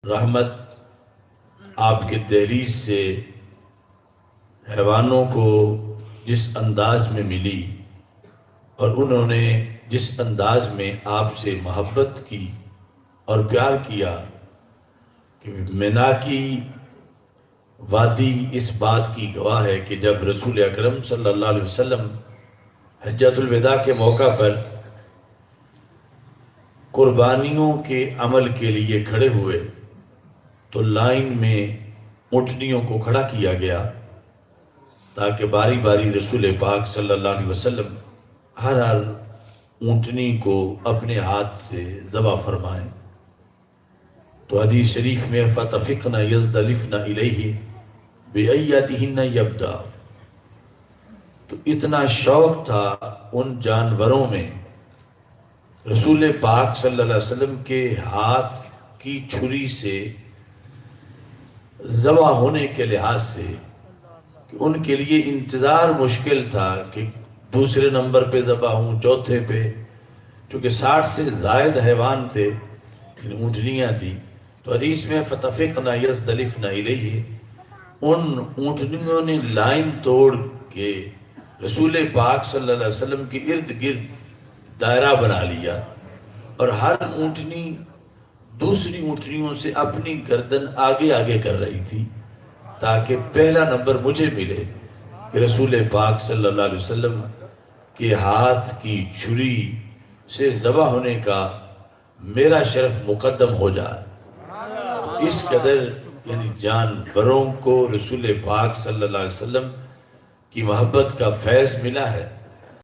رحمت آپ کے دہلیز سے حیوانوں کو جس انداز میں ملی اور انہوں نے جس انداز میں آپ سے محبت کی اور پیار کیا کہ مینا کی وادی اس بات کی گواہ ہے کہ جب رسول اکرم صلی اللہ علیہ وسلم حجۃ الوداع کے موقع پر قربانیوں کے عمل کے لیے کھڑے ہوئے تو لائن میں اونٹنیوں کو کھڑا کیا گیا تاکہ باری باری رسول پاک صلی اللہ علیہ وسلم ہر اونٹنی کو اپنے ہاتھ سے ذبح فرمائیں۔ تو حدیث شریف میں فَتَفِقْنَا يَزْدَلِفْنَا إِلَيْهِ بِأَيَّتِهِنَّ يَبْدَأُ، تو اتنا شوق تھا ان جانوروں میں رسول پاک صلی اللہ علیہ وسلم کے ہاتھ کی چھری سے ذبح ہونے کے لحاظ سے کہ ان کے لیے انتظار مشکل تھا کہ دوسرے نمبر پہ ذبح ہوں، چوتھے پہ، چونکہ 60 سے زائد حیوان تھے، اونٹنیاں تھیں۔ تو حدیث میں فَتَفِقْنَا يَزْدَلِفْنَا إِلَيْهِ، ان اونٹنیوں نے لائن توڑ کے رسول پاک صلی اللہ علیہ وسلم کے ارد گرد دائرہ بنا لیا اور ہر اونٹنی دوسری اونٹنیوں سے اپنی گردن آگے آگے کر رہی تھی تاکہ پہلا نمبر مجھے ملے کہ رسول پاک صلی اللہ علیہ وسلم کے ہاتھ کی چھری سے ذبح ہونے کا میرا شرف مقدم ہو جائے۔ تو اس قدر یعنی جانوروں کو رسول پاک صلی اللہ علیہ وسلم کی محبت کا فیض ملا ہے۔